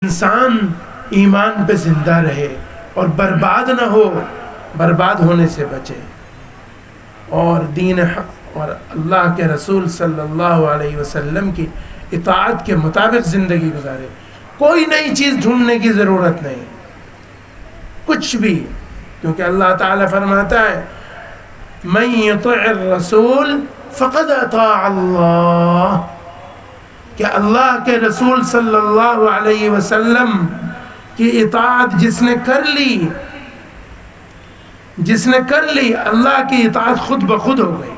انسان ایمان پہ زندہ رہے اور برباد نہ ہو، برباد ہونے سے بچے، اور دین حق اور اللہ کے رسول صلی اللہ علیہ وسلم کی اطاعت کے مطابق زندگی گزارے۔ کوئی نئی چیز ڈھونڈنے کی ضرورت نہیں، کچھ بھی، کیونکہ اللہ تعالیٰ فرماتا ہے من یطع الرسول فقد اطاع اللہ، کہ اللہ کے رسول صلی اللہ علیہ وسلم کی اطاعت جس نے کر لی، جس نے کر لی، اللہ کی اطاعت خود بخود ہو گئی۔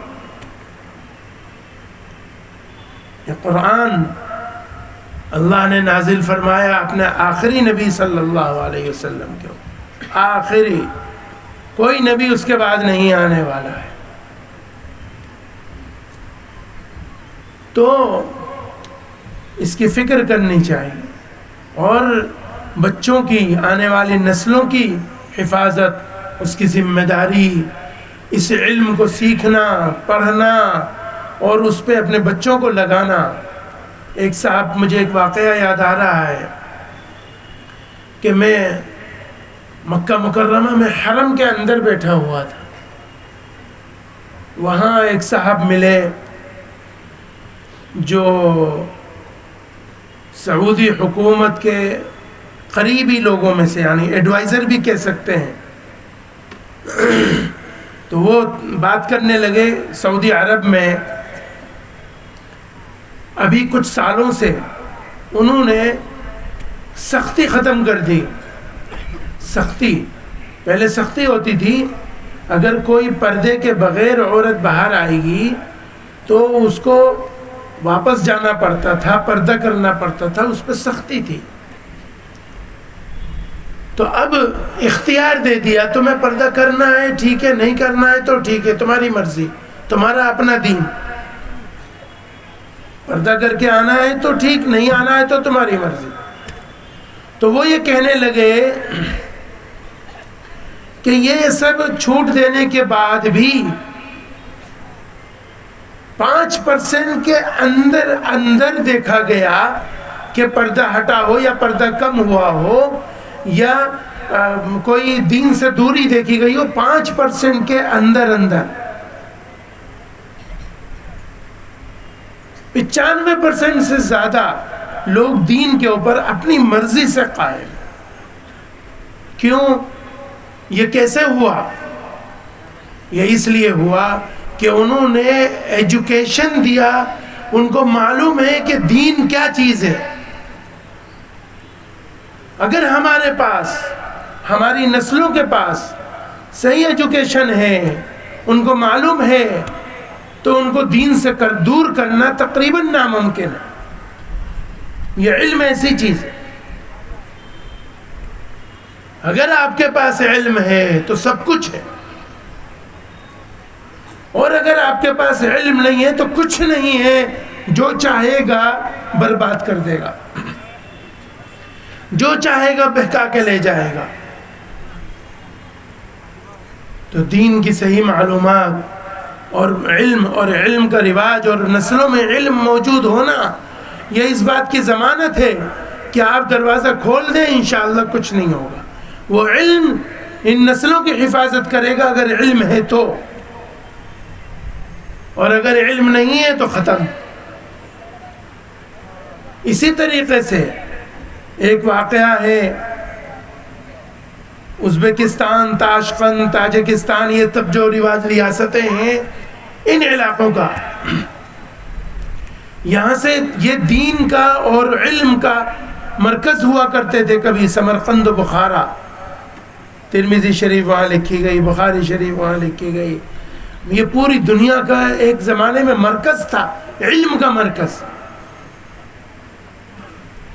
یہ قرآن اللہ نے نازل فرمایا اپنے آخری نبی صلی اللہ علیہ وسلم کے اوپر، آخری، کوئی نبی اس کے بعد نہیں آنے والا ہے۔ تو اس کی فکر کرنی چاہیے، اور بچوں کی، آنے والی نسلوں کی حفاظت، اس کی ذمہ داری، اس علم کو سیکھنا، پڑھنا اور اس پہ اپنے بچوں کو لگانا۔ ایک صاحب، مجھے ایک واقعہ یاد آ رہا ہے کہ میں مکہ مکرمہ میں حرم کے اندر بیٹھا ہوا تھا، وہاں ایک صاحب ملے جو سعودی حکومت کے قریبی لوگوں میں سے، یعنی ایڈوائزر بھی کہہ سکتے ہیں۔ تو وہ بات کرنے لگے، سعودی عرب میں ابھی کچھ سالوں سے انہوں نے سختی ختم کر دی۔ سختی، پہلے سختی ہوتی تھی، اگر کوئی پردے کے بغیر عورت باہر آئے گی تو اس کو واپس جانا پڑتا تھا، پردہ کرنا پڑتا تھا، اس پہ سختی تھی۔ تو اب اختیار دے دیا، تمہیں پردہ کرنا ہے ٹھیک ہے، نہیں کرنا ہے تو ٹھیک ہے، تمہاری مرضی، تمہارا اپنا دین، پردہ کر کے آنا ہے تو ٹھیک، نہیں آنا ہے تو تمہاری مرضی۔ تو وہ یہ کہنے لگے کہ یہ سب چھوٹ دینے کے بعد بھی 5% کے اندر دیکھا گیا کہ پردہ ہٹا ہو یا پردہ کم ہوا ہو یا کوئی دین سے دوری دیکھی گئی ہو، 5% کے اندر 95% سے زیادہ لوگ دین کے اوپر اپنی مرضی سے قائم۔ کیوں؟ یہ کیسے ہوا؟ یہ اس لیے ہوا کہ انہوں نے ایجوکیشن دیا، ان کو معلوم ہے کہ دین کیا چیز ہے۔ اگر ہمارے پاس، ہماری نسلوں کے پاس صحیح ایجوکیشن ہے، ان کو معلوم ہے، تو ان کو دین سے دور کرنا تقریباً ناممکن ہے۔ یہ علم ایسی چیز ہے، اگر آپ کے پاس علم ہے تو سب کچھ ہے، اور اگر آپ کے پاس علم نہیں ہے تو کچھ نہیں ہے، جو چاہے گا برباد کر دے گا، جو چاہے گا بہکا کے لے جائے گا۔ تو دین کی صحیح معلومات اور علم کا رواج اور نسلوں میں علم موجود ہونا، یہ اس بات کی ضمانت ہے کہ آپ دروازہ کھول دیں انشاءاللہ کچھ نہیں ہوگا۔ وہ علم ان نسلوں کی حفاظت کرے گا اگر علم ہے تو، اور اگر علم نہیں ہے تو ختم۔ اسی طریقے سے ایک واقعہ ہے، ازبکستان، تاشقند، تاجکستان، یہ تب جو ریاستیں ہیں، ان علاقوں کا، یہاں سے یہ دین کا اور علم کا مرکز ہوا کرتے تھے کبھی، سمرقند و بخارا، ترمذی شریف وہاں لکھی گئی، بخاری شریف وہاں لکھی گئی۔ یہ پوری دنیا کا ایک زمانے میں مرکز تھا، علم کا مرکز۔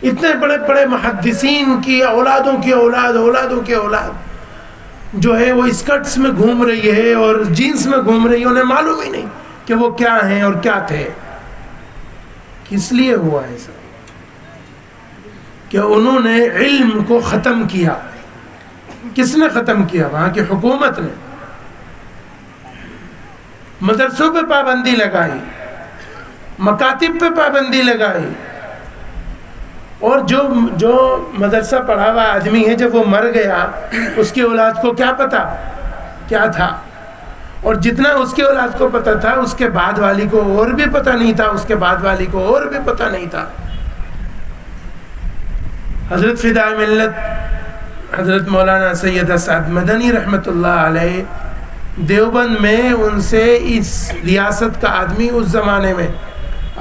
اتنے بڑے بڑے محدثین کی اولادوں کی اولادوں کی اولاد جو ہے وہ اسکرٹس میں گھوم رہی ہے اور جینس میں گھوم رہی ہے، انہیں معلوم ہی نہیں کہ وہ کیا ہیں اور کیا تھے۔ کس لیے ہوا ہے سب؟ کہ انہوں نے علم کو ختم کیا۔ کس نے ختم کیا؟ وہاں کی حکومت نے۔ مدرسوں پہ پابندی لگائی، مکاتب پہ پابندی لگائی، اور جو مدرسہ پڑھا ہوا آدمی ہے جب وہ مر گیا اس کی اولاد کو کیا پتا کیا تھا، اور جتنا اس کی اولاد کو پتا تھا اس کے بعد والی کو اور بھی پتا نہیں تھا، اس کے بعد والی کو اور بھی پتا نہیں تھا۔ حضرت فدائے ملت حضرت مولانا سید اسعد مدنی رحمۃ اللہ علیہ دیوبند میں ان سے اس ریاست کا آدمی اس زمانے میں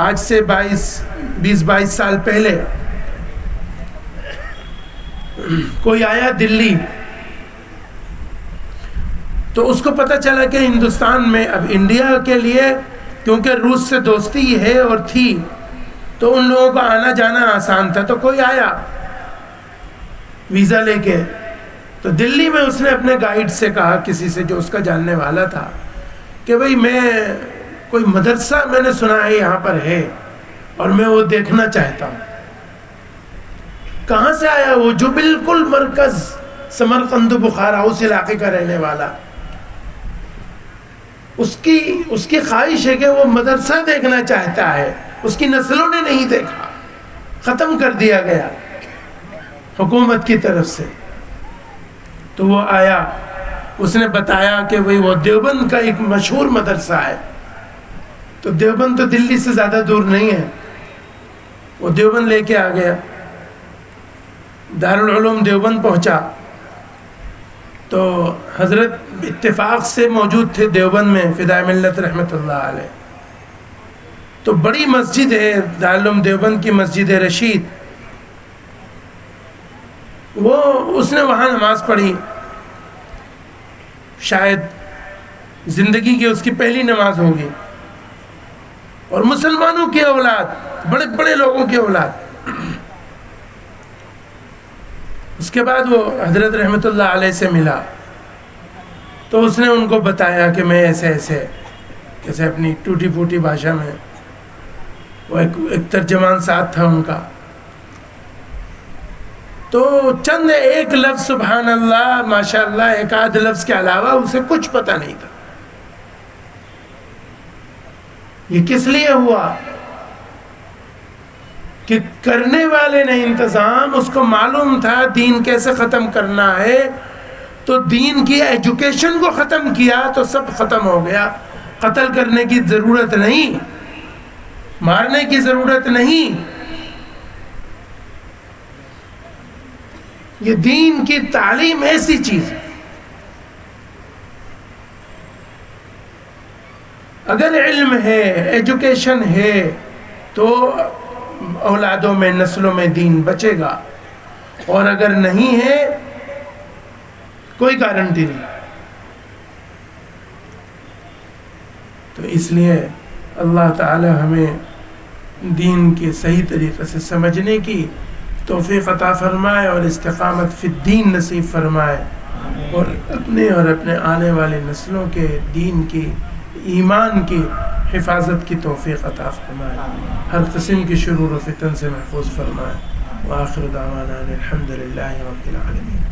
آج سے 20-22 سال پہلے کوئی آیا دلی، تو اس کو پتہ چلا کہ ہندوستان میں اب انڈیا کے لیے کیونکہ روس سے دوستی ہے اور تھی تو ان لوگوں کا آنا جانا آسان تھا، تو کوئی آیا ویزا لے کے، تو دلی میں اس نے اپنے گائیڈ سے کہا، کسی سے جو اس کا جاننے والا تھا، کہ بھئی میں کوئی مدرسہ میں نے سنا ہے یہاں پر ہے اور میں وہ دیکھنا چاہتا ہوں۔ کہاں سے آیا وہ؟ جو بالکل مرکز سمرقند و بخارا اس علاقے کا رہنے والا، اس کی خواہش ہے کہ وہ مدرسہ دیکھنا چاہتا ہے، اس کی نسلوں نے نہیں دیکھا، ختم کر دیا گیا حکومت کی طرف سے۔ تو وہ آیا، اس نے بتایا کہ بھئی وہ دیوبند کا ایک مشہور مدرسہ ہے، تو دیوبند تو دلی سے زیادہ دور نہیں ہے، وہ دیوبند لے کے آ گیا، دارالعلوم دیوبند پہنچا تو حضرت اتفاق سے موجود تھے دیوبند میں فدائے ملت رحمۃ اللہ علیہ، تو بڑی مسجد ہے دارالعلوم دیوبند کی مسجد رشید، وہ اس نے وہاں نماز پڑھی، شاید زندگی کی اس کی پہلی نماز ہوگی، اور مسلمانوں کی اولاد، بڑے بڑے لوگوں کی اولاد۔ اس کے بعد وہ حضرت رحمۃ اللہ علیہ سے ملا تو اس نے ان کو بتایا کہ میں ایسے کیسے اپنی ٹوٹی پھوٹی بھاشا میں، وہ ایک ترجمان ساتھ تھا ان کا، تو چند ایک لفظ سبحان اللہ ماشاء اللہ ایک آدھ لفظ کے علاوہ اسے کچھ پتہ نہیں تھا۔ یہ کس لیے ہوا کہ کرنے والے نے انتظام، اس کو معلوم تھا دین کیسے ختم کرنا ہے، تو دین کی ایجوکیشن کو ختم کیا تو سب ختم ہو گیا۔ قتل کرنے کی ضرورت نہیں، مارنے کی ضرورت نہیں، یہ دین کی تعلیم ایسی چیز ہے، اگر علم ہے ایجوکیشن ہے تو اولادوں میں نسلوں میں دین بچے گا، اور اگر نہیں ہے کوئی گارنٹی نہیں۔ تو اس لیے اللہ تعالی ہمیں دین کی صحیح طریقے سے سمجھنے کی توفیق عطا فرمائے اور استقامت فی الدین نصیب فرمائے، اور اپنے آنے والی نسلوں کے دین کی ایمان کی حفاظت کی توفیق عطا فرمائے، ہر قسم کی شرور و فتن سے محفوظ فرمائے۔ وآخر دعوانا الحمد للہ رب العالمین۔